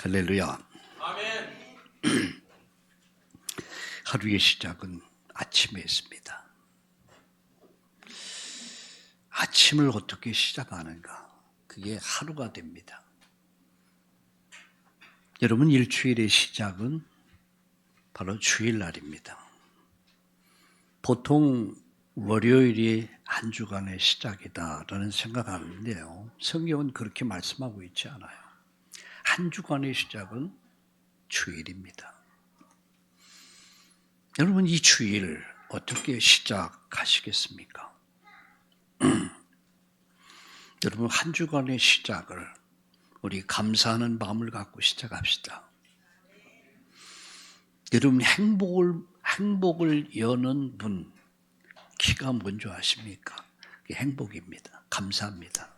할렐루야. 아멘. 하루의 시작은 아침에 있습니다. 아침을 어떻게 시작하는가? 그게 하루가 됩니다. 여러분, 일주일의 시작은 바로 주일날입니다. 보통 월요일이 한 주간의 시작이다라는 생각하는데요. 성경은 그렇게 말씀하고 있지 않아요. 한 주간의 시작은 주일입니다. 여러분, 이 주일 어떻게 시작하시겠습니까? 여러분, 한 주간의 시작을 우리 감사하는 마음을 갖고 시작합시다. 여러분, 행복을 여는 문, 키가 뭔지 아십니까? 그게 행복입니다. 감사합니다.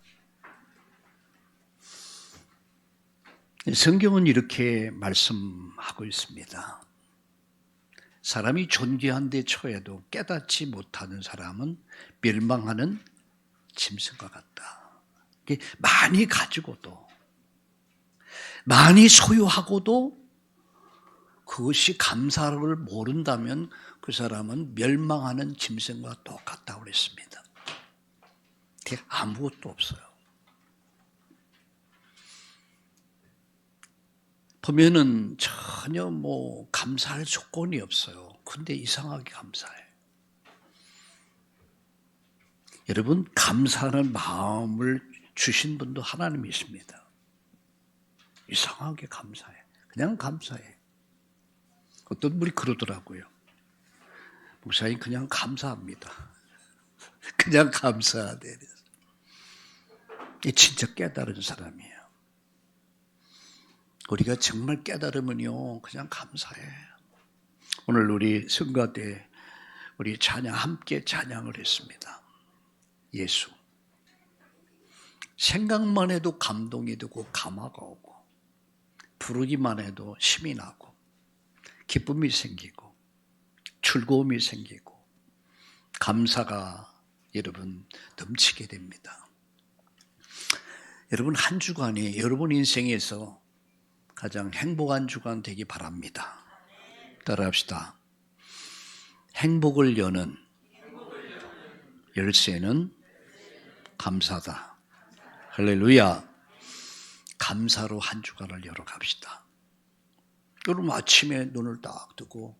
성경은 이렇게 말씀하고 있습니다. 사람이 존귀한 데 처해도 깨닫지 못하는 사람은 멸망하는 짐승과 같다. 많이 가지고도, 많이 소유하고도 그것이 감사를 모른다면 그 사람은 멸망하는 짐승과 똑같다고 그랬습니다. 아무것도 없어요. 보면은 전혀 감사할 조건이 없어요. 근데 이상하게 감사해. 여러분, 감사하는 마음을 주신 분도 하나님이십니다. 이상하게 감사해. 그냥 감사해. 어떤 분이 그러더라고요. 목사님, 그냥 감사합니다. 그냥 감사하대. 진짜 깨달은 사람이에요. 우리가 정말 깨달으면요, 그냥 감사해. 오늘 우리 성가 때 우리 찬양, 함께 찬양을 했습니다. 예수. 생각만 해도 감동이 되고 감화가 오고, 부르기만 해도 힘이 나고, 기쁨이 생기고, 즐거움이 생기고, 감사가 여러분 넘치게 됩니다. 여러분, 한 주간이 여러분 인생에서 가장 행복한 주간 되기 바랍니다. 따라합시다. 행복을 여는 열쇠는 감사다. 할렐루야. 감사로 한 주간을 열어갑시다. 여러분, 아침에 눈을 딱 뜨고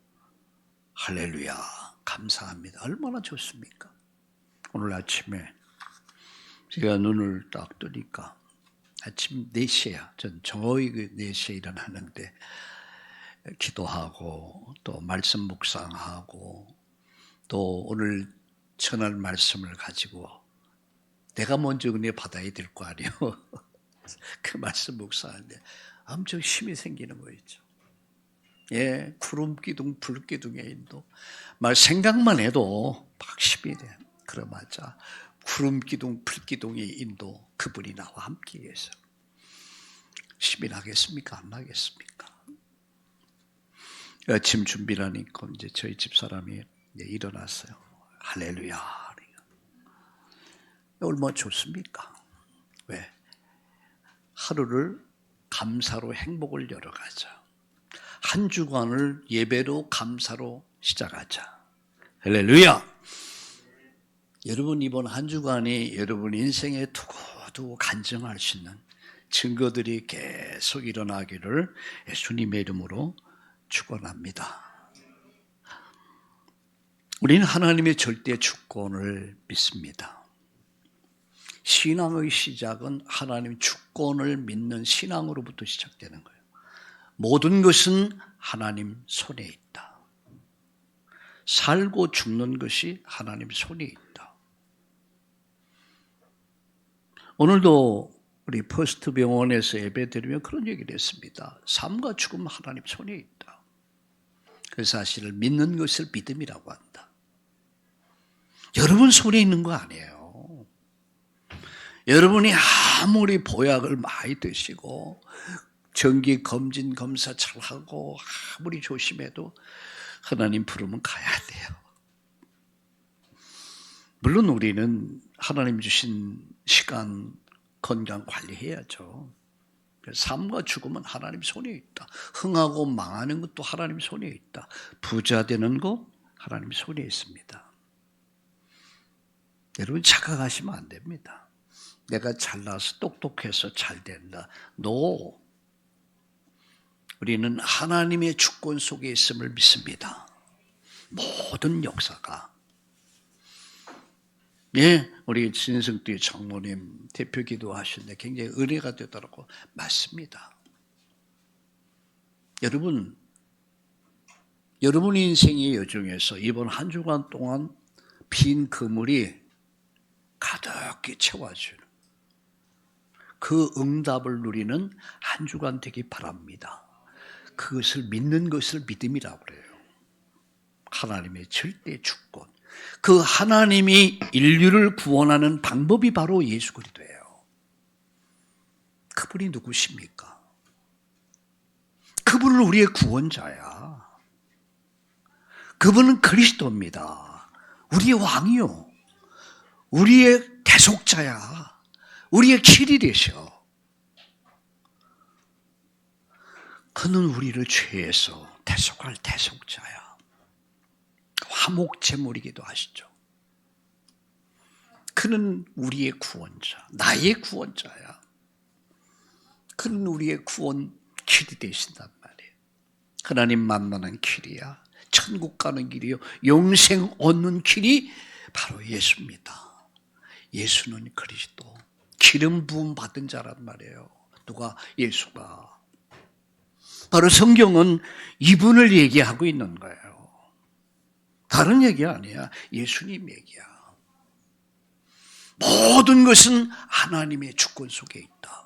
할렐루야, 감사합니다. 얼마나 좋습니까? 오늘 아침에 제가 눈을 딱 뜨니까 아침 4시야. 전 저희 4시에 일어나는데 기도하고 또 말씀 묵상하고 또 오늘 전할 말씀을 가지고 내가 먼저 은혜 받아야 될 거 아니에요. 그 말씀 묵상하는데 엄청 힘이 생기는 거 있죠. 예, 구름 기둥, 불 기둥의 인도. 말 생각만 해도 막 힘이 돼. 그러마자 구름 기둥, 불 기둥의 인도, 그분이 나와 함께 계셔. 힘이 나겠습니까? 안 나겠습니까? 아침 준비라니까 이제 저희 집사람이 일어났어요. 할렐루야. 얼마나 좋습니까? 왜? 하루를 감사로 행복을 열어가자. 한 주간을 예배로 감사로 시작하자. 할렐루야. 여러분, 이번 한 주간이 여러분 인생에 두고두고 간증할 수 있는 증거들이 계속 일어나기를 예수님의 이름으로 축원합니다. 우리는 하나님의 절대 주권을 믿습니다. 신앙의 시작은 하나님 주권을 믿는 신앙으로부터 시작되는 거예요. 모든 것은 하나님 손에 있다. 살고 죽는 것이 하나님 손에 있다. 오늘도 우리 퍼스트 병원에서 예배 드리면 그런 얘기를 했습니다. 삶과 죽음 하나님 손에 있다. 그 사실을 믿는 것을 믿음이라고 한다. 여러분 손에 있는 거 아니에요. 여러분이 아무리 보약을 많이 드시고 정기 검진 검사 잘하고 아무리 조심해도 하나님 부르면 가야 돼요. 물론 우리는 하나님 주신 시간, 건강 관리해야죠. 삶과 죽음은 하나님 손에 있다. 흥하고 망하는 것도 하나님 손에 있다. 부자 되는 거 하나님 손에 있습니다. 여러분 착각하시면 안 됩니다. 내가 잘나서 똑똑해서 잘 된다. No. 우리는 하나님의 주권 속에 있음을 믿습니다. 모든 역사가. 예, 우리 진성띠 장모님 대표 기도하시는데 굉장히 은혜가 되더라고. 맞습니다. 여러분 인생의 여정에서 이번 한 주간 동안 빈 그물이 가득히 채워지는 그 응답을 누리는 한 주간 되기 바랍니다. 그것을 믿는 것을 믿음이라고 그래요. 하나님의 절대 주권. 그 하나님이 인류를 구원하는 방법이 바로 예수 그리스도예요. 그분이 누구십니까? 그분은 우리의 구원자야. 그분은 그리스도입니다. 우리의 왕이요. 우리의 대속자야. 우리의 길이 되셔. 그는 우리를 죄에서 대속할 대속자야. 화목제물이기도 하시죠. 그는 우리의 구원자, 나의 구원자야. 그는 우리의 구원 길이 되신단 말이에요. 하나님 만나는 길이야. 천국 가는 길이요. 영생 얻는 길이 바로 예수입니다. 예수는 그리스도. 기름 부음 받은 자란 말이에요. 누가? 예수가. 바로 성경은 이분을 얘기하고 있는 거예요. 다른 얘기 아니야. 예수님 얘기야. 모든 것은 하나님의 주권 속에 있다.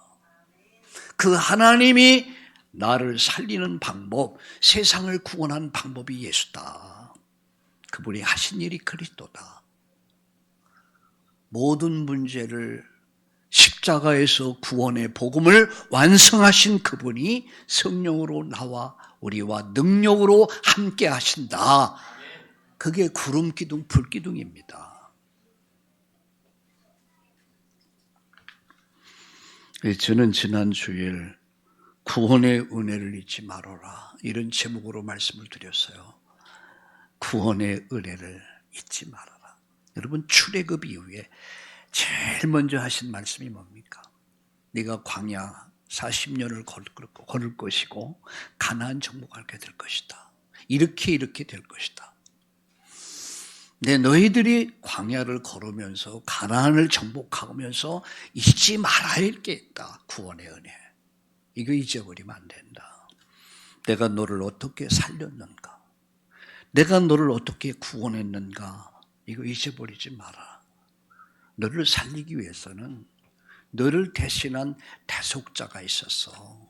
그 하나님이 나를 살리는 방법, 세상을 구원하는 방법이 예수다. 그분이 하신 일이 그리스도다. 모든 문제를 십자가에서 구원의 복음을 완성하신 그분이 성령으로 나와 우리와 능력으로 함께 하신다. 그게 구름기둥, 불기둥입니다. 저는 지난 주일 구원의 은혜를 잊지 말아라 이런 제목으로 말씀을 드렸어요. 구원의 은혜를 잊지 말아라. 여러분 출애굽 이후에 제일 먼저 하신 말씀이 뭡니까? 네가 광야 40년을 걸을 것이고 가나안 정복하게 될 것이다. 이렇게 될 것이다. 네, 너희들이 광야를 걸으면서 가나안을 정복하면서 잊지 말아야 할 게 있다. 구원의 은혜. 이거 잊어버리면 안 된다. 내가 너를 어떻게 살렸는가? 내가 너를 어떻게 구원했는가? 이거 잊어버리지 마라. 너를 살리기 위해서는 너를 대신한 대속자가 있었어.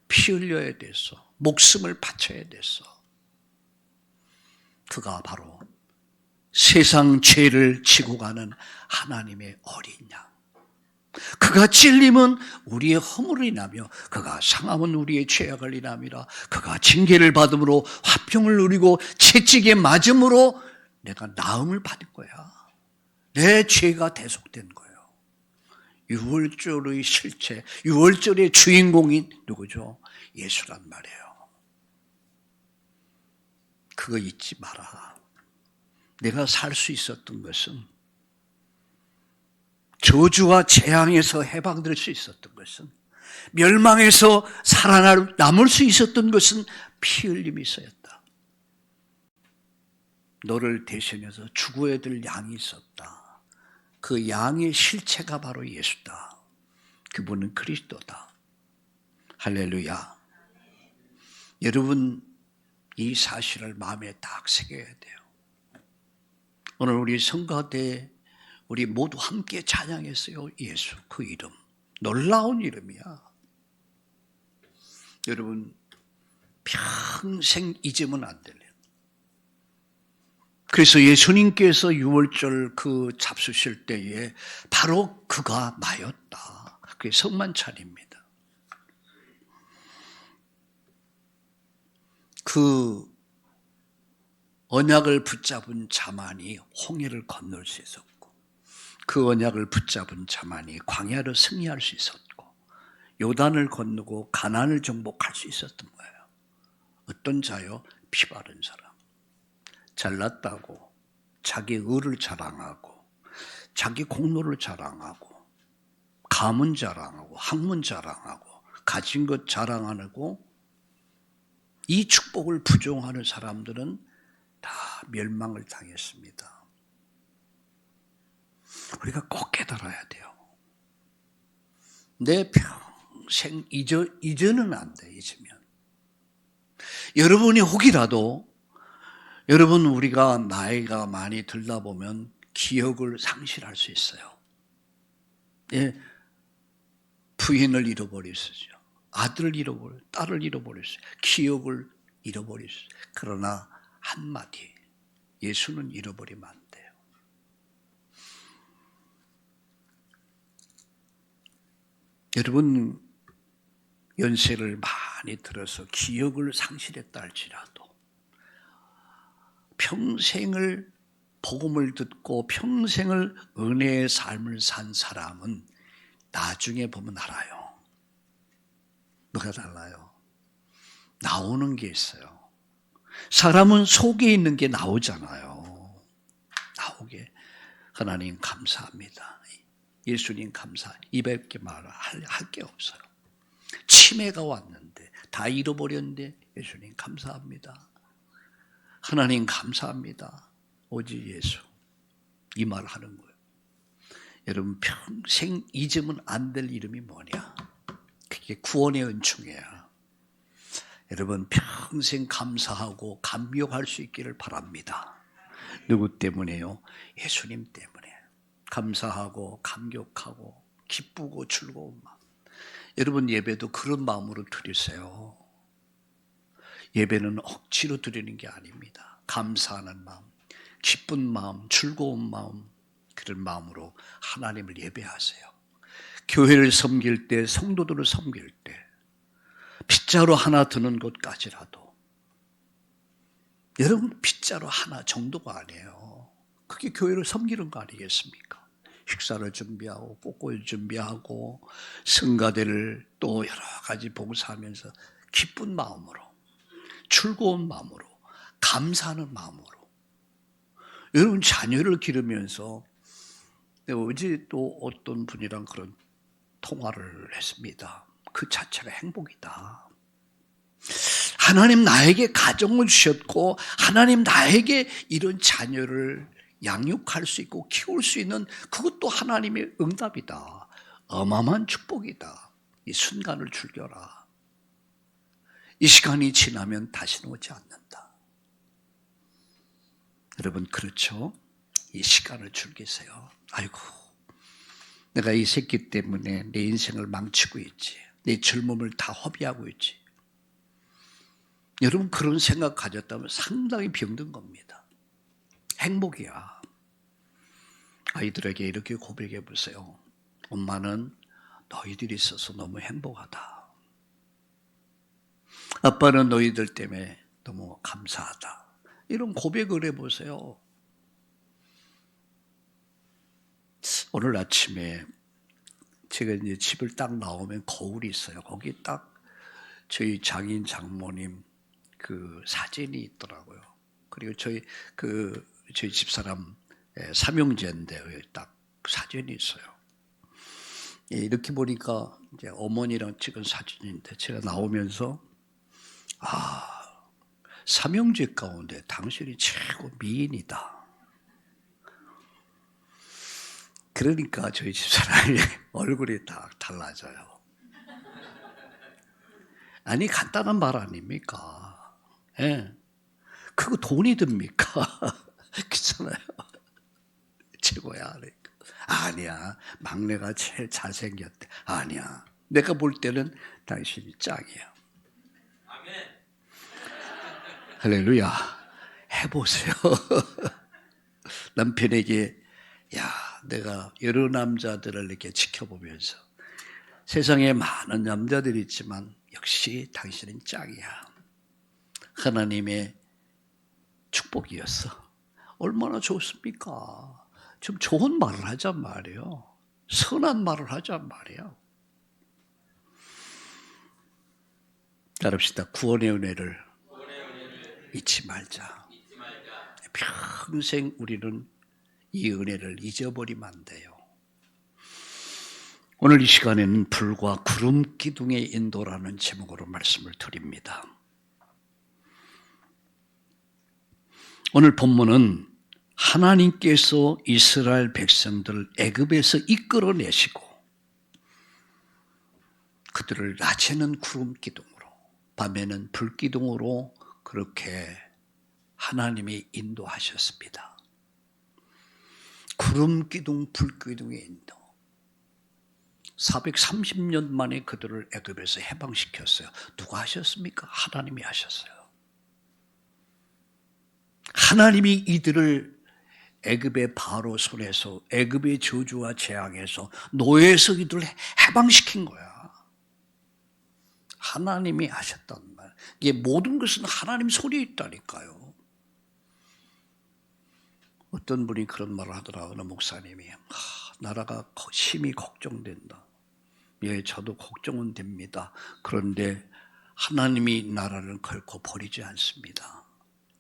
피 흘려야 됐어. 목숨을 바쳐야 됐어. 그가 바로 세상 죄를 지고 가는 하나님의 어린 양. 그가 찔림은 우리의 허물을 인하며 그가 상함은 우리의 죄악을 인함이라. 그가 징계를 받음으로 화평을 누리고 채찍에 맞음으로 내가 나음을 받을 거야. 내 죄가 대속된 거예요. 유월절의 실체, 유월절의 주인공이 누구죠? 예수란 말이에요. 그거 잊지 마라. 내가 살 수 있었던 것은, 저주와 재앙에서 해방될 수 있었던 것은, 멸망에서 남을 수 있었던 것은 피 흘림이 있었다. 너를 대신해서 죽어야 될 양이 있었다. 그 양의 실체가 바로 예수다. 그분은 그리스도다. 할렐루야. 여러분 이 사실을 마음에 딱 새겨야 돼요. 오늘 우리 성가대 우리 모두 함께 찬양했어요. 예수 그 이름. 놀라운 이름이야. 여러분 평생 잊으면 안 돼요. 그래서 예수님께서 유월절 그 잡수실 때에 바로 그가 나였다. 그게 성만찬입니다. 그 언약을 붙잡은 자만이 홍해를 건널 수 있었고, 그 언약을 붙잡은 자만이 광야를 승리할 수 있었고, 요단을 건너고 가나안을 정복할 수 있었던 거예요. 어떤 자요? 피 바른 사람. 잘났다고 자기 의를 자랑하고 자기 공로를 자랑하고 가문 자랑하고 학문 자랑하고 가진 것 자랑하고 이 축복을 부정하는 사람들은 다 멸망을 당했습니다. 우리가 꼭 깨달아야 돼요. 내 평생 잊어는 안 돼. 잊으면 여러분이 혹이라도 여러분 우리가 나이가 많이 들다 보면 기억을 상실할 수 있어요. 예, 부인을 잃어버릴 수 있어요. 아들을 잃어버릴, 딸을 잃어버릴 수 있어요. 기억을 잃어버릴 수 있어요. 그러나 한마디, 예수는 잃어버리면 안 돼요. 여러분 연세를 많이 들어서 기억을 상실했다 할지라도 평생을 복음을 듣고 평생을 은혜의 삶을 산 사람은 나중에 보면 알아요. 뭐가 달라요? 나오는 게 있어요. 사람은 속에 있는 게 나오잖아요. 나오게. 하나님 감사합니다. 예수님 감사. 200개 할 게 없어요. 치매가 왔는데 다 잃어버렸는데 예수님 감사합니다. 하나님 감사합니다. 오직 예수. 이 말 하는 거예요. 여러분 평생 잊으면 안 될 이름이 뭐냐? 그게 구원의 은총이에요. 여러분 평생 감사하고 감격할 수 있기를 바랍니다. 누구 때문에요? 예수님 때문에. 감사하고 감격하고 기쁘고 즐거운 마음. 여러분 예배도 그런 마음으로 드리세요. 예배는 억지로 드리는 게 아닙니다. 감사하는 마음, 기쁜 마음, 즐거운 마음, 그런 마음으로 하나님을 예배하세요. 교회를 섬길 때, 성도들을 섬길 때 빗자루 하나 드는 것까지라도 여러분 빗자루 하나 정도가 아니에요. 그게 교회를 섬기는 거 아니겠습니까? 식사를 준비하고 꽃을 준비하고 성가대를 또 여러 가지 봉사하면서 기쁜 마음으로 즐거운 마음으로 감사하는 마음으로 여러분 자녀를 기르면서 어제 또 어떤 분이랑 그런 통화를 했습니다. 그 자체가 행복이다. 하나님 나에게 가정을 주셨고 하나님 나에게 이런 자녀를 양육할 수 있고 키울 수 있는 그것도 하나님의 응답이다. 어마어마한 축복이다. 이 순간을 즐겨라. 이 시간이 지나면 다시는 오지 않는다. 여러분 그렇죠? 이 시간을 즐기세요. 아이고 내가 이 새끼 때문에 내 인생을 망치고 있지. 내 젊음을 다 허비하고 있지. 여러분 그런 생각 가졌다면 상당히 병든 겁니다. 행복이야. 아이들에게 이렇게 고백해 보세요. 엄마는 너희들이 있어서 너무 행복하다. 아빠는 너희들 때문에 너무 감사하다. 이런 고백을 해보세요. 오늘 아침에 제가 이제 집을 딱 나오면 거울이 있어요. 거기 딱 저희 장인 장모님 그 사진이 있더라고요. 그리고 저희 집사람 삼형제인데 딱 사진이 있어요. 이렇게 보니까 이제 어머니랑 찍은 사진인데 제가 나오면서 삼형제 가운데 당신이 최고 미인이다. 그러니까 저희 집사람이 얼굴이 딱 달라져요. 아니 간단한 말 아닙니까? 예. 그거 돈이 듭니까? 그렇잖아요. 최고야. 아니야. 막내가 제일 잘생겼대. 아니야. 내가 볼 때는 당신이 짱이야. 아멘. 할렐루야. 해보세요. 남편에게 내가 여러 남자들을 이렇게 지켜보면서 세상에 많은 남자들이 있지만 역시 당신은 짱이야. 하나님의 축복이었어. 얼마나 좋습니까? 좀 좋은 말을 하잔 말이에요. 선한 말을 하잔 말이에요. 따릅시다. 구원의 은혜를 잊지 말자. 평생 우리는 이 은혜를 잊어버리면 안 돼요. 오늘 이 시간에는 불과 구름 기둥의 인도라는 제목으로 말씀을 드립니다. 오늘 본문은 하나님께서 이스라엘 백성들을 애굽에서 이끌어내시고 그들을 낮에는 구름 기둥으로 밤에는 불 기둥으로 그렇게 하나님이 인도하셨습니다. 구름 기둥, 불 기둥의 인도. 430년 만에 그들을 애굽에서 해방시켰어요. 누가 하셨습니까? 하나님이 하셨어요. 하나님이 이들을 애굽의 바로 손에서 애굽의 저주와 재앙에서 노예에서 이들을 해방시킨 거야. 하나님이 하셨단 말. 이게 모든 것은 하나님 손에 있다니까요. 어떤 분이 그런 말을 하더라. 어느 목사님이 나라가 심히 걱정된다. 예, 저도 걱정은 됩니다. 그런데 하나님이 나라를 결코 버리지 않습니다.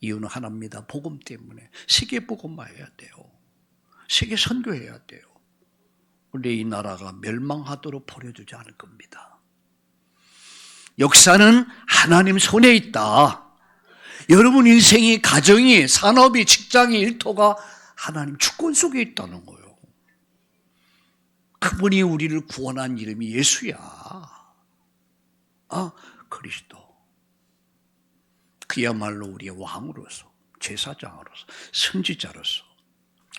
이유는 하나입니다. 복음 때문에. 세계 복음화해야 돼요. 세계 선교해야 돼요. 그런데 이 나라가 멸망하도록 버려두지 않을 겁니다. 역사는 하나님 손에 있다. 여러분 인생이, 가정이, 산업이, 직장이, 일터가 하나님 주권 속에 있다는 거예요. 그분이 우리를 구원한 이름이 예수야. 그리스도. 그야말로 우리의 왕으로서, 제사장으로서, 선지자로서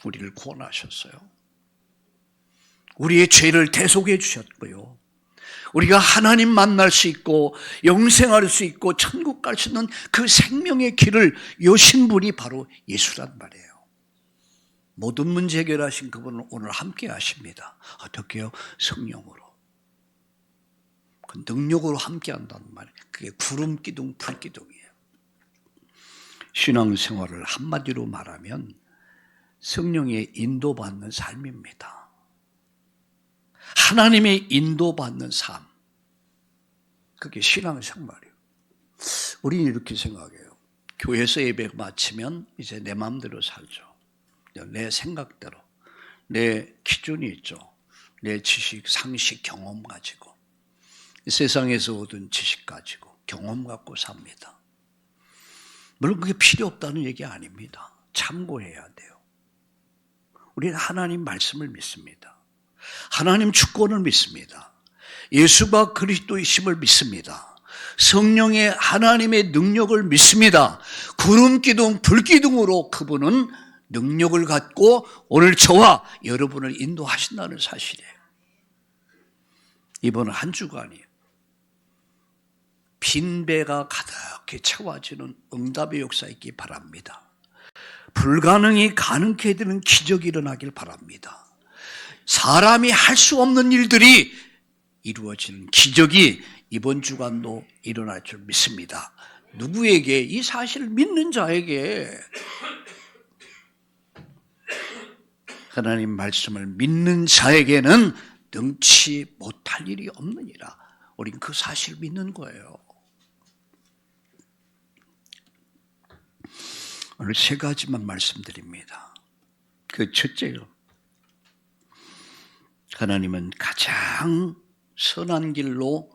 우리를 구원하셨어요. 우리의 죄를 대속해 주셨고요. 우리가 하나님 만날 수 있고 영생할 수 있고 천국 갈 수 있는 그 생명의 길을 여신 분이 바로 예수란 말이에요. 모든 문제 해결하신 그분은 오늘 함께 하십니다. 어떻게요? 성령으로. 그 능력으로 함께 한다는 말이에요. 그게 구름 기둥, 불 기둥이에요. 신앙생활을 한마디로 말하면 성령의 인도받는 삶입니다. 하나님의 인도받는 삶. 그게 신앙생활이에요. 우리는 이렇게 생각해요. 교회에서 예배 마치면 이제 내 마음대로 살죠. 내 생각대로. 내 기준이 있죠. 내 지식, 상식, 경험 가지고. 세상에서 얻은 지식 가지고 경험 갖고 삽니다. 물론 그게 필요 없다는 얘기 아닙니다. 참고해야 돼요. 우리는 하나님 말씀을 믿습니다. 하나님 주권을 믿습니다. 예수가 그리스도이심을 믿습니다. 성령의 하나님의 능력을 믿습니다. 구름 기둥, 불 기둥으로 그분은 능력을 갖고 오늘 저와 여러분을 인도하신다는 사실이에요. 이번 한 주간이 빈배가 가득히 채워지는 응답의 역사 있기 바랍니다. 불가능이 가능케 되는 기적이 일어나길 바랍니다. 사람이 할 수 없는 일들이 이루어지는 기적이 이번 주간도 일어날 줄 믿습니다. 누구에게? 이 사실을 믿는 자에게. 하나님 말씀을 믿는 자에게는 능치 못할 일이 없느니라. 우린 그 사실을 믿는 거예요. 오늘 세 가지만 말씀드립니다. 그 첫째요. 하나님은 가장 선한 길로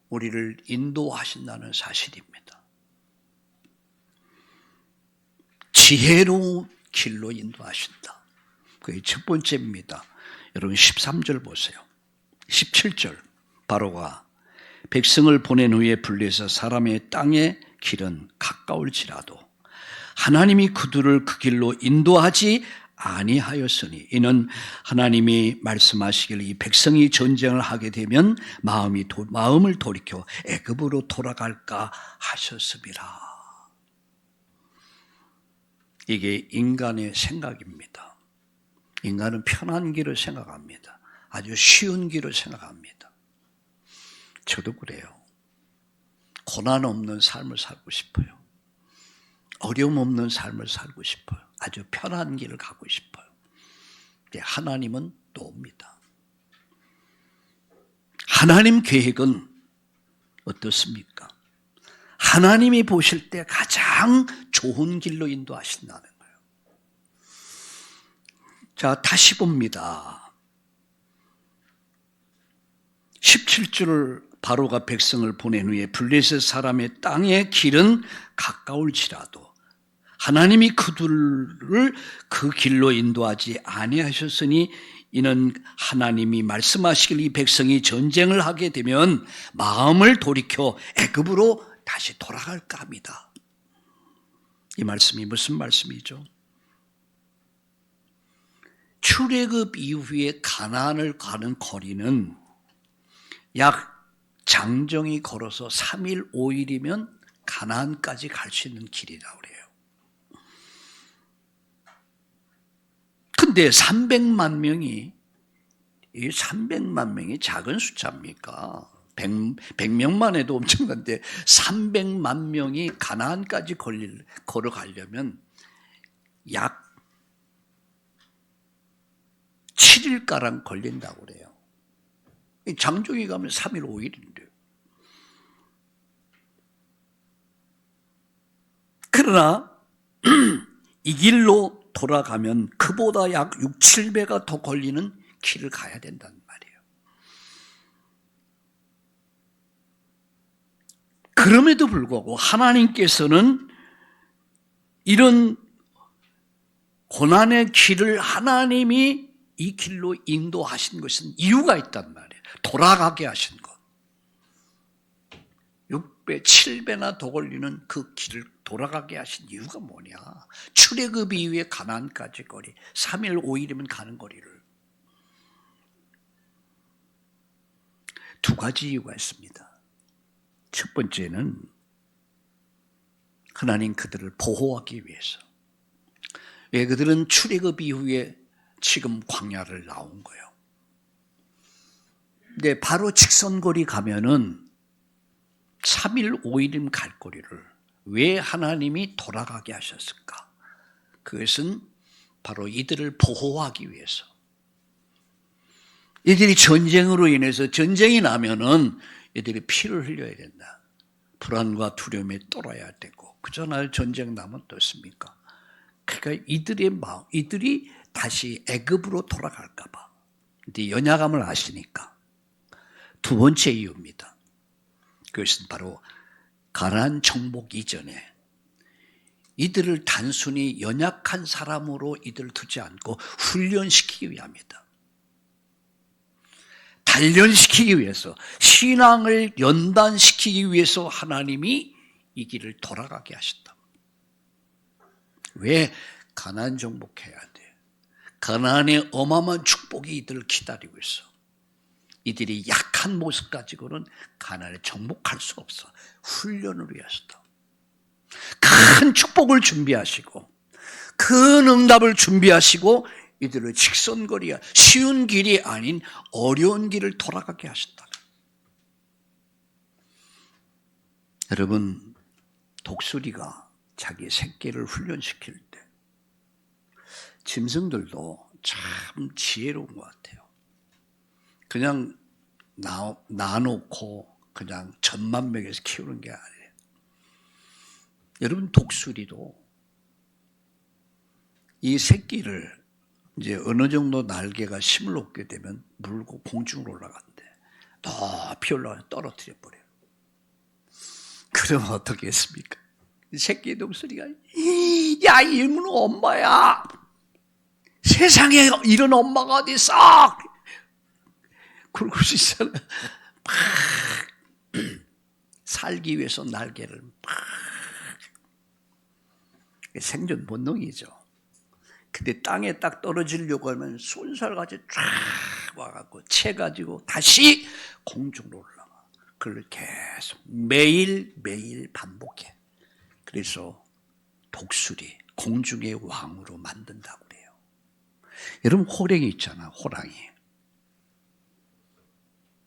우리를 인도하신다는 사실입니다. 지혜로운 길로 인도하신다. 그게 첫 번째입니다. 여러분 13절 보세요. 17절 바로가 백성을 보낸 후에 분리해서 사람의 땅의 길은 가까울지라도 하나님이 그들을 그 길로 인도하지 아니하였으니 이는 하나님이 말씀하시길 이 백성이 전쟁을 하게 되면 마음을 돌이켜 애굽으로 돌아갈까 하셨음이라. 이게 인간의 생각입니다. 인간은 편한 길을 생각합니다. 아주 쉬운 길을 생각합니다. 저도 그래요. 고난 없는 삶을 살고 싶어요. 어려움 없는 삶을 살고 싶어요. 아주 편한 길을 가고 싶어요. 근데 하나님은 또 옵니다. 하나님 계획은 어떻습니까? 하나님이 보실 때 가장 좋은 길로 인도하신다는 거예요. 자, 다시 봅니다. 17절 바로가 백성을 보낸 후에 블레셋 사람의 땅의 길은 가까울지라도 하나님이 그들을 그 길로 인도하지 아니하셨으니 이는 하나님이 말씀하시길 이 백성이 전쟁을 하게 되면 마음을 돌이켜 애굽으로 다시 돌아갈까 합니다. 이 말씀이 무슨 말씀이죠? 출애굽 이후에 가나안을 가는 거리는 약 장정이 걸어서 3일 5일이면 가나안까지 갈 수 있는 길이라고 그래요. 근데 300만 명이 작은 숫자입니까? 100명만 해도 엄청난데 300만 명이 가나안까지 걸어가려면 약 7일가량 걸린다고 그래요. 장정이 가면 3일 5일인데요. 그러나 이 길로 돌아가면 그보다 약 6, 7배가 더 걸리는 길을 가야 된다는 말이에요. 그럼에도 불구하고 하나님께서는 이런 고난의 길을 하나님이 이 길로 인도하신 것은 이유가 있단 말이에요. 돌아가게 하신 것. 6배, 7배나 더 걸리는 그 길을 돌아가게 하신 이유가 뭐냐? 출애굽 이후에 가나안까지 거리 3일 5일이면 가는 거리를 두 가지 이유가 있습니다. 첫 번째는 하나님 그들을 보호하기 위해서. 왜 그들은 출애굽 이후에 지금 광야를 나온 거예요. 근데 바로 직선거리 가면은 3일 5일이면 갈 거리를 왜 하나님이 돌아가게 하셨을까? 그것은 바로 이들을 보호하기 위해서. 이들이 전쟁으로 인해서 전쟁이 나면은 이들이 피를 흘려야 된다. 불안과 두려움에 떨어야 되고 그잖아요. 전쟁 나면 어떻습니까? 그러니까 이들의 마음, 이들이 다시 애굽으로 돌아갈까 봐. 근데 연약함을 아시니까. 두 번째 이유입니다. 그것은 바로 가나안 정복 이전에 이들을 단순히 연약한 사람으로 이들을 두지 않고 훈련시키기 위함이다. 단련시키기 위해서, 신앙을 연단시키기 위해서 하나님이 이 길을 돌아가게 하셨다. 왜? 가나안 정복해야 돼. 가나안의 어마어마한 축복이 이들을 기다리고 있어. 이들이 약한 모습 가지고는 가나안을 정복할 수 없어. 훈련을 위해서다. 큰 축복을 준비하시고 큰 응답을 준비하시고 이들을 직선거리야 쉬운 길이 아닌 어려운 길을 돌아가게 하셨다. 여러분, 독수리가 자기 새끼를 훈련시킬 때 짐승들도 참 지혜로운 것 같아요. 그냥 놔놓고 그냥 젖만 먹여서 키우는 게 아니에요. 여러분, 독수리도 이 새끼를 이제 어느 정도 날개가 힘을 얻게 되면 물고 공중으로 올라간대. 높이 올라가서 떨어뜨려 버려요. 그러면 어떻게 했습니까? 새끼 독수리가 야, 이놈은 엄마야. 세상에 이런 엄마가 어디 있어? 그러고 있잖아. 막 살기 위해서 날개를 막 생존 본능이죠. 근데 땅에 딱 떨어지려고 하면 손살같이 쫙 와갖고 채가지고 다시 공중으로 올라가. 그걸 계속 매일 반복해. 그래서 독수리, 공중의 왕으로 만든다고 그래요. 여러분, 호랑이 있잖아, 호랑이.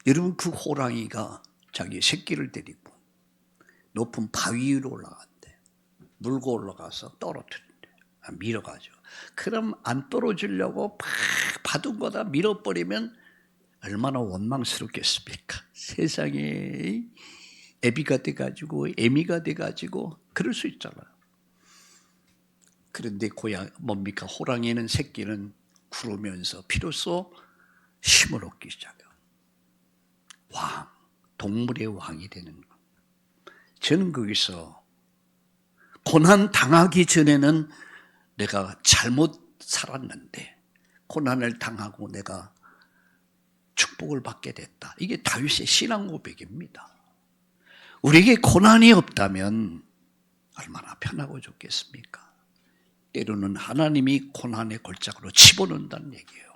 여러분, 그 호랑이가 자기 새끼를 데리고 높은 바위 위로 올라간대. 물고 올라가서 떨어뜨린대. 밀어가지고. 그럼 안 떨어지려고 팍 받은 거다 밀어버리면 얼마나 원망스럽겠습니까? 세상에 애비가 돼가지고 애미가 돼가지고 그럴 수 있잖아요. 그런데 뭡니까? 호랑이는 새끼는 구르면서 비로소 힘을 얻기 시작해요. 왕, 동물의 왕이 되는 거. 저는 거기서 고난 당하기 전에는 내가 잘못 살았는데 고난을 당하고 내가 축복을 받게 됐다. 이게 다윗의 신앙 고백입니다. 우리에게 고난이 없다면 얼마나 편하고 좋겠습니까? 때로는 하나님이 고난의 골짜기로 집어넣는다는 얘기예요.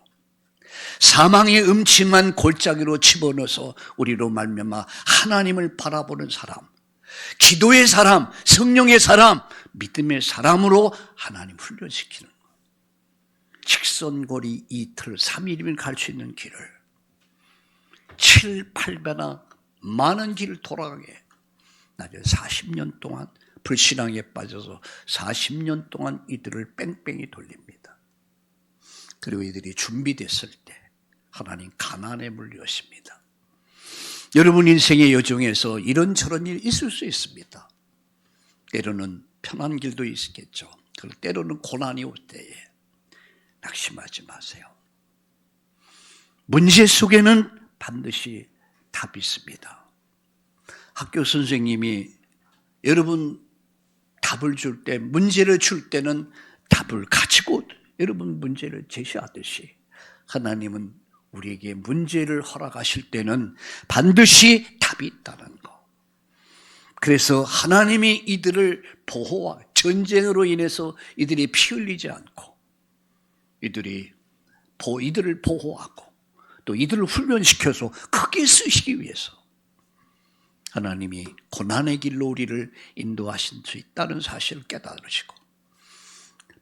사망의 음침한 골짜기로 집어넣어서 우리로 말미암아 하나님을 바라보는 사람, 기도의 사람, 성령의 사람, 믿음의 사람으로 하나님 훈련시키는 거예요. 직선거리 이틀, 3일이면 갈 수 있는 길을 7, 8배나 많은 길을 돌아가게 나중에 40년 동안 불신앙에 빠져서 40년 동안 이들을 뺑뺑이 돌립니다. 그리고 이들이 준비됐을 때 하나님 가난에 물리십니다. 여러분 인생의 여정에서 이런저런 일이 있을 수 있습니다. 때로는 편한 길도 있겠죠. 그리고 때로는 고난이 올 때에 낙심하지 마세요. 문제 속에는 반드시 답이 있습니다. 학교 선생님이 여러분 답을 줄 때, 문제를 줄 때는 답을 가지고 여러분 문제를 제시하듯이 하나님은 우리에게 문제를 허락하실 때는 반드시 답이 있다는 거. 그래서 하나님이 이들을 전쟁으로 인해서 이들이 피 흘리지 않고 이들을 보호하고 또 이들을 훈련시켜서 크게 쓰시기 위해서 하나님이 고난의 길로 우리를 인도하실 수 있다는 사실을 깨달으시고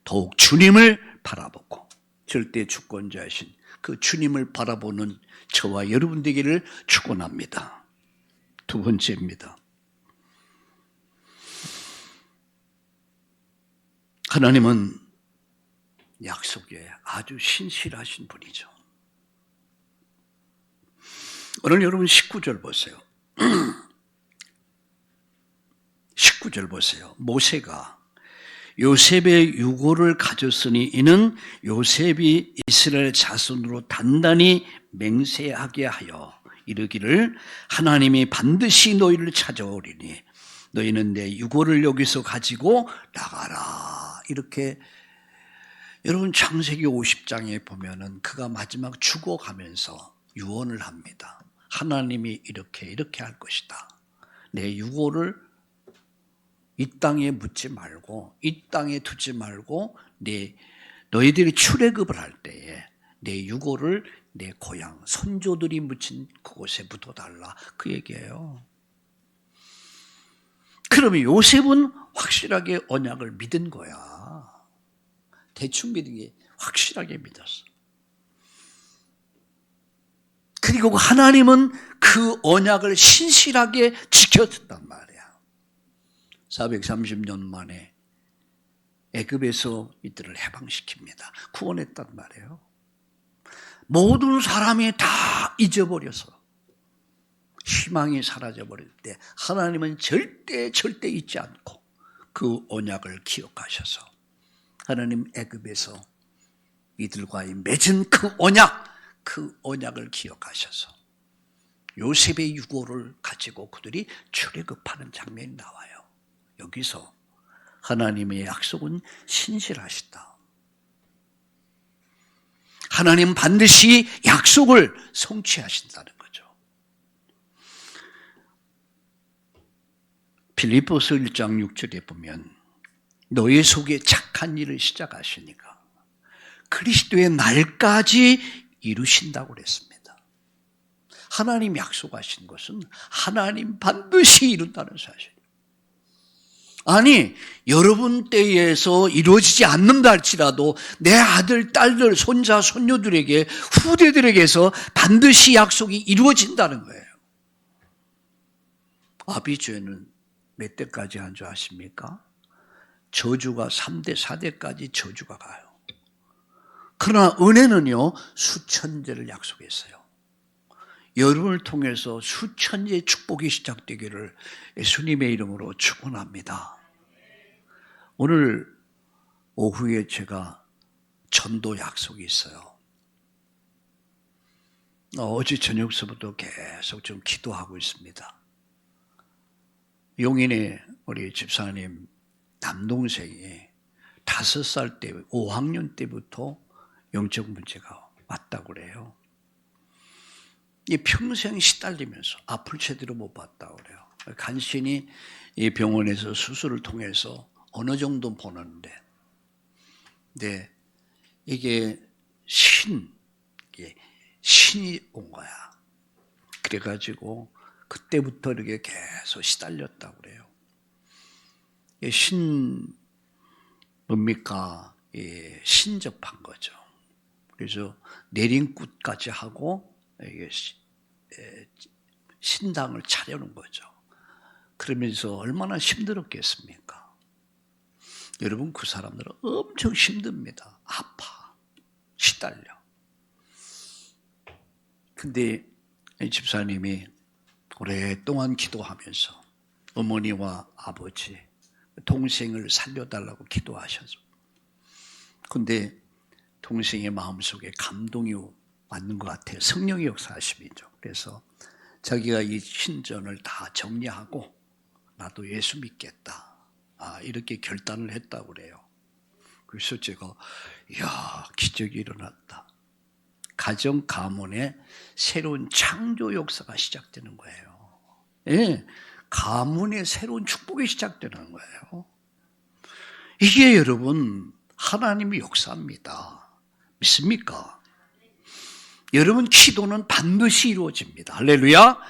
더욱 주님을 바라보고 절대 주권자이신 그 주님을 바라보는 저와 여러분 되기를 축원합니다. 두 번째입니다. 하나님은 약속에 아주 신실하신 분이죠. 오늘 여러분 19절 보세요. 19절 보세요. 모세가 요셉의 유고를 가졌으니 이는 요셉이 이스라엘 자손으로 단단히 맹세하게 하여 이르기를 하나님이 반드시 너희를 찾아오리니 너희는 내 유고를 여기서 가지고 나가라. 이렇게 여러분 창세기 50장에 보면은 그가 마지막 죽어가면서 유언을 합니다. 하나님이 이렇게 할 것이다. 내 유고를 이 땅에 묻지 말고 이 땅에 두지 말고 너희들이 출애굽을 할 때에 내 유고를 내 고향 선조들이 묻힌 그곳에 묻어달라. 그 얘기예요. 그러면 요셉은 확실하게 언약을 믿은 거야. 대충 믿은 게 확실하게 믿었어. 그리고 하나님은 그 언약을 신실하게 지켜줬단 말이야. 430년 만에 애굽에서 이들을 해방시킵니다. 구원했단 말이에요. 모든 사람이 다 잊어버려서 희망이 사라져버릴 때 하나님은 절대 잊지 않고 그 언약을 기억하셔서 하나님 애굽에서 이들과의 맺은 그 언약을 기억하셔서 요셉의 유고를 가지고 그들이 출애굽하는 장면이 나와요. 여기서 하나님의 약속은 신실하시다. 하나님 반드시 약속을 성취하신다는 거죠. 빌립보서 1장 6절에 보면 너희 속에 착한 일을 시작하시니까 그리스도의 날까지 이루신다고 그랬습니다. 하나님 약속하신 것은 하나님 반드시 이룬다는 사실. 아니 여러분 때에서 이루어지지 않는다 할지라도 내 아들, 딸들, 손자, 손녀들에게 후대들에게서 반드시 약속이 이루어진다는 거예요. 아비주에는 몇 대까지 한 줄 아십니까? 저주가 3대, 4대까지 저주가 가요. 그러나 은혜는요 수천 대를 약속했어요. 여러분을 통해서 수천의 축복이 시작되기를 예수님의 이름으로 축원합니다. 오늘 오후에 제가 전도 약속이 있어요. 어제 저녁서부터 계속 좀 기도하고 있습니다. 용인의 우리 집사님 남동생이 5살 때, 5학년 때부터 영적 문제가 왔다고 그래요. 이 평생 시달리면서 앞을 제대로 못 봤다고 그래요. 간신히 이 병원에서 수술을 통해서 어느 정도 보는데, 근데 이게 신이 온 거야. 그래가지고 그때부터 이렇게 계속 시달렸다고 그래요. 뭡니까? 신접한 거죠. 그래서 내림굿까지 하고 신당을 차려놓은 거죠. 그러면서 얼마나 힘들었겠습니까? 여러분, 그 사람들은 엄청 힘듭니다. 아파, 시달려. 근데 집사님이 오랫동안 기도하면서 어머니와 아버지, 동생을 살려달라고 기도하셔서, 근데 동생의 마음속에 감동이 왔는 것 같아요. 성령의 역사하심이죠. 그래서 자기가 이 신전을 다 정리하고 나도 예수 믿겠다, 이렇게 결단을 했다고 그래요. 그래서 제가 이야, 기적이 일어났다. 가정 가문에 새로운 창조 역사가 시작되는 거예요. 예, 가문에 새로운 축복이 시작되는 거예요. 이게 여러분 하나님의 역사입니다. 믿습니까? 여러분, 기도는 반드시 이루어집니다. 할렐루야.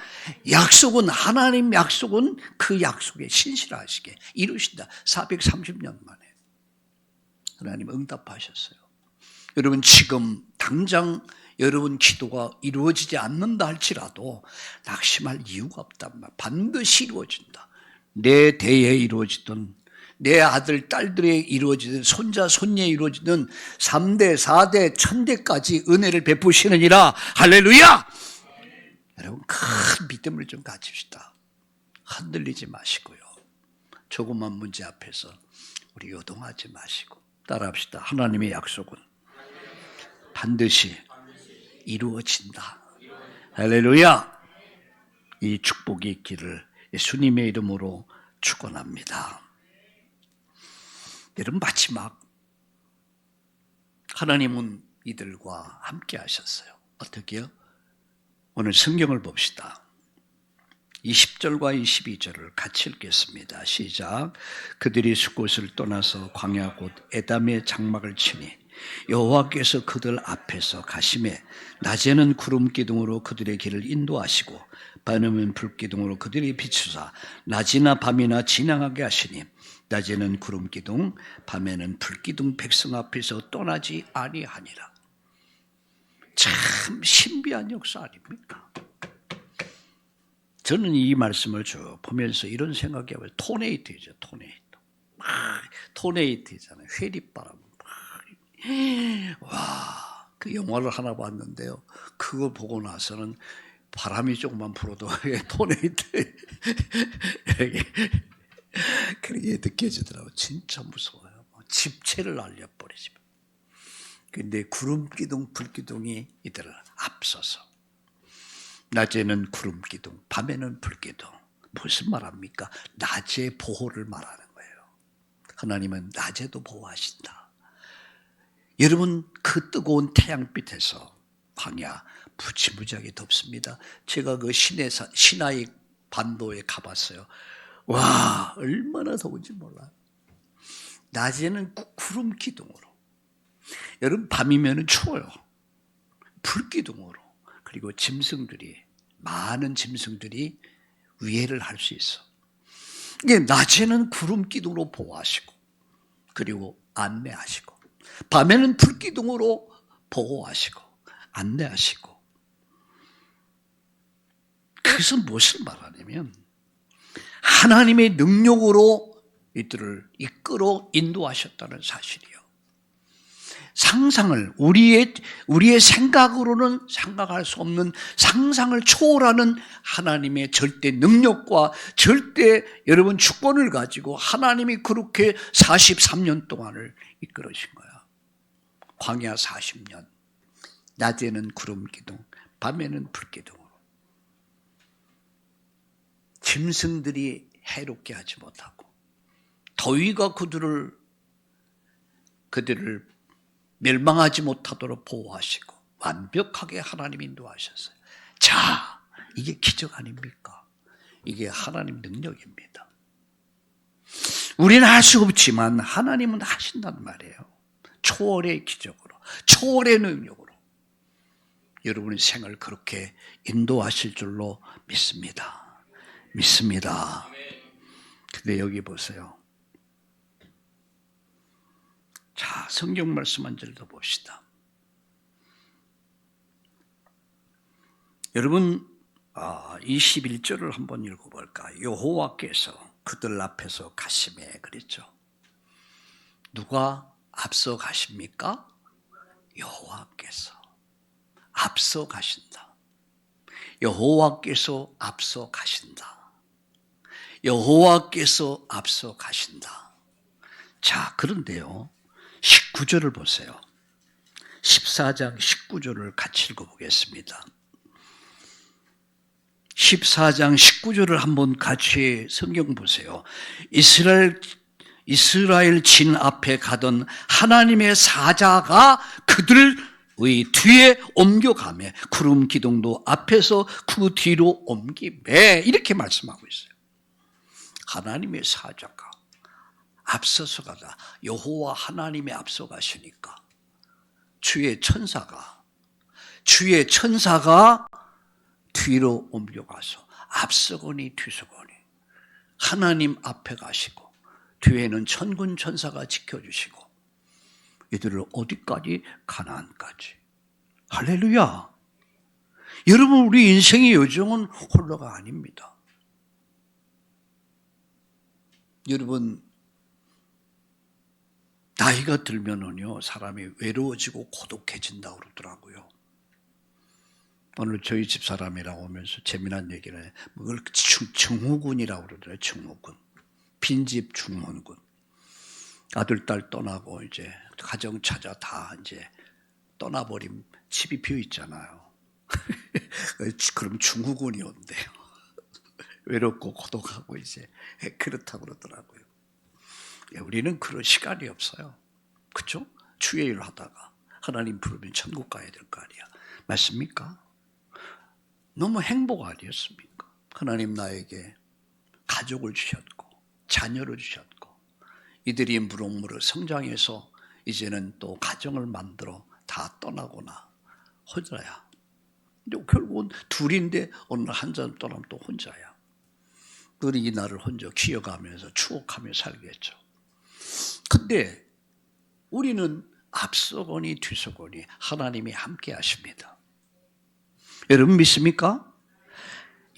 약속은, 하나님 약속은 그 약속에 신실하시게 이루신다. 430년 만에 하나님 응답하셨어요. 여러분, 지금 당장 여러분 기도가 이루어지지 않는다 할지라도 낙심할 이유가 없단 말. 반드시 이루어진다. 내 대에 이루어지든 내 아들 딸들에 이루어지든 손자 손녀에 이루어지든 3대 4대 1000대까지 은혜를 베푸시느니라. 할렐루야. 여러분, 큰 믿음을 좀 가집시다. 흔들리지 마시고요. 조그만 문제 앞에서 우리 요동하지 마시고 따라합시다. 하나님의 약속은 반드시 이루어진다. 할렐루야. 이 축복이 있기를 예수님의 이름으로 축원합니다. 여러분, 마지막 하나님은 이들과 함께 하셨어요. 어떻게요? 오늘 성경을 봅시다. 20절과 22절을 같이 읽겠습니다. 시작. 그들이 숫곳을 떠나서 광야 곧 에담의 장막을 치니 여호와께서 그들 앞에서 가시매 낮에는 구름 기둥으로 그들의 길을 인도하시고 밤에는 불 기둥으로 그들이 비추사 낮이나 밤이나 지나가게 하시니 낮에는 구름 기둥 밤에는 불 기둥 백성 앞에서 떠나지 아니하니라. 참 신비한 역사 아닙니까? 저는 이 말씀을 쭉 보면서 이런 생각이 와요. 토네이트죠, 토네이트. 토네이트잖아요. 회립바람. 와, 그 영화를 하나 봤는데요. 그거 보고 나서는 바람이 조금만 불어도 토네이트 그렇게 느껴지더라고요. 진짜 무서워요. 집체를 날려버리지. 근데 구름 기둥, 불 기둥이 이들을 앞서서 낮에는 구름 기둥, 밤에는 불 기둥. 무슨 말합니까? 낮의 보호를 말하는 거예요. 하나님은 낮에도 보호하신다. 여러분, 그 뜨거운 태양빛에서 광야 무지무지하게 덥습니다. 제가 그 시나이 반도에 가봤어요. 와, 얼마나 더운지 몰라요. 낮에는 구름 기둥으로, 여러분 밤이면 추워요. 불 기둥으로. 그리고 많은 짐승들이 위해를 할 수 있어. 이게 낮에는 구름 기둥으로 보호하시고, 그리고 안내하시고, 밤에는 불 기둥으로 보호하시고, 안내하시고. 그것은 무엇을 말하냐면, 하나님의 능력으로 이들을 이끌어 인도하셨다는 사실이요. 상상을 우리의 생각으로는 생각할 수 없는 상상을 초월하는 하나님의 절대 능력과 절대 여러분 주권을 가지고 하나님이 그렇게 43년 동안을 이끌으신 거야. 광야 40년. 낮에는 구름 기둥, 밤에는 불 기둥으로. 짐승들이 해롭게 하지 못하고 더위가 그들을 멸망하지 못하도록 보호하시고 완벽하게 하나님 인도하셨어요. 자, 이게 기적 아닙니까? 이게 하나님 능력입니다. 우리는 할 수 없지만 하나님은 하신단 말이에요. 초월의 기적으로, 초월의 능력으로 여러분의 생을 그렇게 인도하실 줄로 믿습니다. 믿습니다. 근데 여기 보세요. 자, 성경 말씀 한 절 더 봅시다. 여러분 21절을 한번 읽어볼까? 여호와께서 그들 앞에서 가시매 그랬죠. 누가 앞서 가십니까? 여호와께서 앞서 가신다. 여호와께서 앞서 가신다. 여호와께서 앞서 가신다. 자, 그런데요. 19절을 보세요. 14장 19절을 같이 읽어보겠습니다. 14장 19절을 한번 같이 성경 보세요. 이스라엘 진 앞에 가던 하나님의 사자가 그들의 뒤에 옮겨가며 구름 기둥도 앞에서 그 뒤로 옮기매 이렇게 말씀하고 있어요. 하나님의 사자가 앞서서 가다. 여호와 하나님이 앞서 가시니까 주의 천사가 뒤로 옮겨가서 앞서거니 뒤서거니 하나님 앞에 가시고 뒤에는 천군 천사가 지켜주시고 이들을 어디까지? 가나안까지. 할렐루야. 여러분, 우리 인생의 요정은 홀로가 아닙니다. 여러분, 나이가 들면은요, 사람이 외로워지고 고독해진다고 그러더라고요. 오늘 저희 집 사람이라고 하면서 재미난 얘기를 해요. 그걸 증후군이라고 그러더라고요, 증후군. 빈집 중혼군. 아들, 딸 떠나고 이제 가정 찾아 다 이제 떠나버린 집이 비어 있잖아요. 그럼 증후군이 온대요. 외롭고 고독하고 이제 그렇다고 그러더라고요. 우리는 그런 시간이 없어요. 그렇죠? 주의 일 하다가 하나님 부르면 천국 가야 될 거 아니야. 맞습니까? 너무 행복 아니었습니까? 하나님 나에게 가족을 주셨고 자녀를 주셨고 이들이 무럭무럭 성장해서 이제는 또 가정을 만들어 다 떠나거나 혼자야. 근데 결국은 둘인데 어느 날 한 사람 떠나면 또 혼자야. 그들이 이 날을 혼자 기억하면서 추억하며 살겠죠. 근데 우리는 앞서거니 뒤서거니 하나님이 함께 하십니다. 여러분 믿습니까?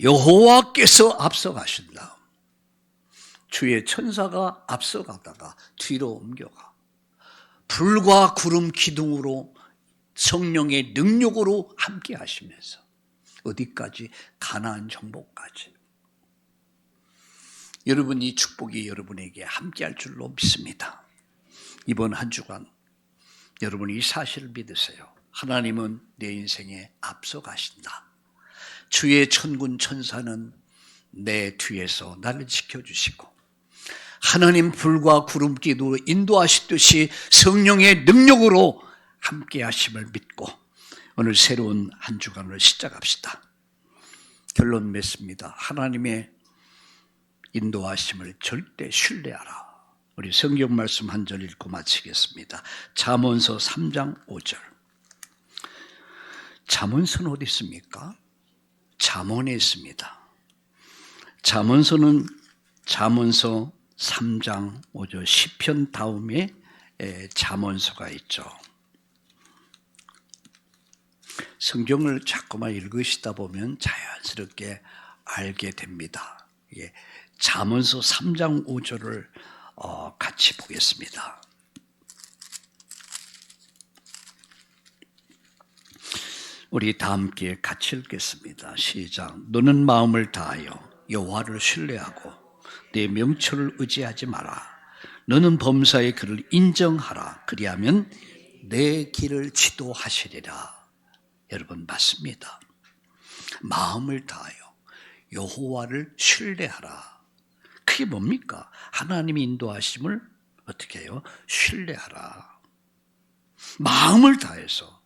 여호와께서 앞서 가신다. 주의 천사가 앞서 가다가 뒤로 옮겨가. 불과 구름 기둥으로 성령의 능력으로 함께 하시면서 어디까지? 가나안 정복까지. 여러분, 이 축복이 여러분에게 함께할 줄로 믿습니다. 이번 한 주간 여러분 이 사실을 믿으세요. 하나님은 내 인생에 앞서 가신다. 주의 천군 천사는 내 뒤에서 나를 지켜주시고 하나님 불과 구름기도 인도하시듯이 성령의 능력으로 함께 하심을 믿고 오늘 새로운 한 주간을 시작합시다. 결론 맺습니다. 하나님의 인도하심을 절대 신뢰하라. 우리 성경 말씀 한 절 읽고 마치겠습니다. 잠언서 3장 5절. 잠언서는 어디 있습니까? 잠언에 있습니다. 잠언서는 잠언서 3장 5절 시편 다음에 잠언서가 있죠. 성경을 자꾸만 읽으시다 보면 자연스럽게 알게 됩니다. 잠언서 3장 5절을 같이 보겠습니다. 우리 다 함께 같이 읽겠습니다. 시작. 너는 마음을 다하여 여호와를 신뢰하고 내 명철을 의지하지 마라. 너는 범사의 그를 인정하라. 그리하면 내 길을 지도하시리라. 여러분 맞습니다. 마음을 다하여 여호와를 신뢰하라. 그게 뭡니까? 하나님이 인도하심을 어떻게 해요? 신뢰하라. 마음을 다해서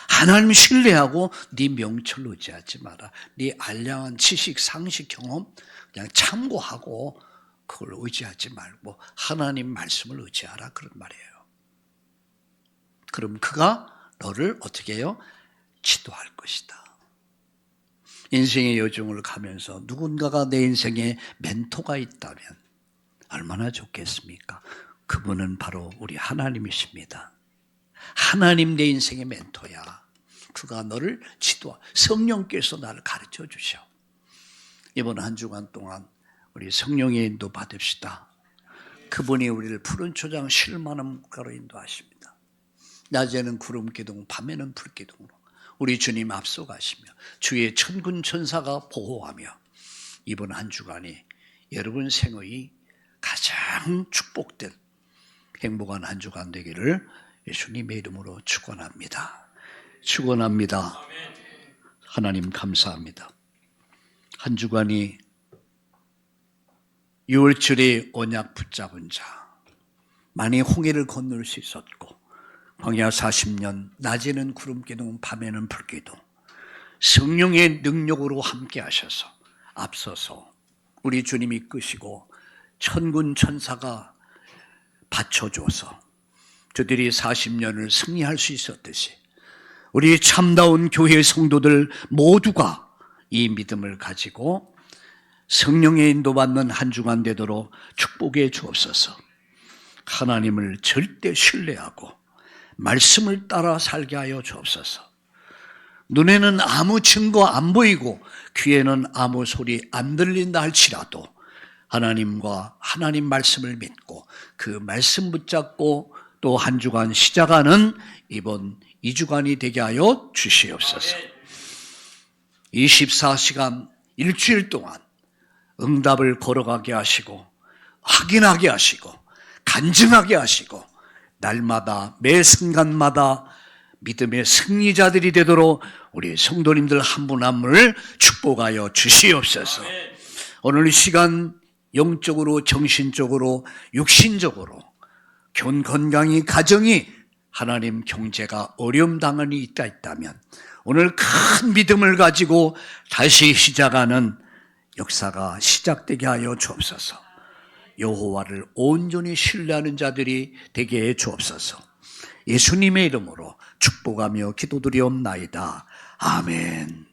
하나님 신뢰하고 네 명철 의지하지 마라. 네 알량한 지식, 상식, 경험 그냥 참고하고 그걸 의지하지 말고 하나님 말씀을 의지하라 그런 말이에요. 그럼 그가 너를 어떻게 해요? 지도할 것이다. 인생의 여정을 가면서 누군가가 내 인생에 멘토가 있다면 얼마나 좋겠습니까? 그분은 바로 우리 하나님이십니다. 하나님 내 인생의 멘토야. 그가 너를 성령께서 나를 가르쳐 주셔. 이번 한 주간 동안 우리 성령의 인도 받읍시다. 그분이 우리를 푸른 초장 쉴 만한 물가로 인도하십니다. 낮에는 구름 기둥, 밤에는 불 기둥으로 우리 주님 앞서가시며 주의 천군 천사가 보호하며 이번 한 주간이 여러분 생의 가장 축복된 행복한 한 주간 되기를 예수님의 이름으로 축원합니다. 축원합니다. 하나님 감사합니다. 한 주간이 6월절에 언약 붙잡은 자 많이 홍해를 건널 수 있었고 광야 40년 낮에는 구름기둥 밤에는 불기둥 성령의 능력으로 함께 하셔서 앞서서 우리 주님이 이끄시고 천군 천사가 받쳐줘서 저들이 40년을 승리할 수 있었듯이 우리 참다운 교회 성도들 모두가 이 믿음을 가지고 성령의 인도받는 한 주간 되도록 축복해 주옵소서. 하나님을 절대 신뢰하고 말씀을 따라 살게 하여 주옵소서. 눈에는 아무 증거 안 보이고 귀에는 아무 소리 안 들린다 할지라도 하나님과 하나님 말씀을 믿고 그 말씀 붙잡고 또 한 주간 시작하는 이번 2주간이 되게 하여 주시옵소서. 24시간 일주일 동안 응답을 걸어가게 하시고 확인하게 하시고 간증하게 하시고 날마다 매 순간마다 믿음의 승리자들이 되도록 우리 성도님들 한 분 한 분을 축복하여 주시옵소서. 오늘 이 시간 영적으로 정신적으로 육신적으로 건강이 가정이 하나님 경제가 어려움 당한이 있다면 오늘 큰 믿음을 가지고 다시 시작하는 역사가 시작되게 하여 주옵소서. 여호와를 온전히 신뢰하는 자들이 되게 해 주옵소서. 예수님의 이름으로 축복하며 기도드리옵나이다. 아멘.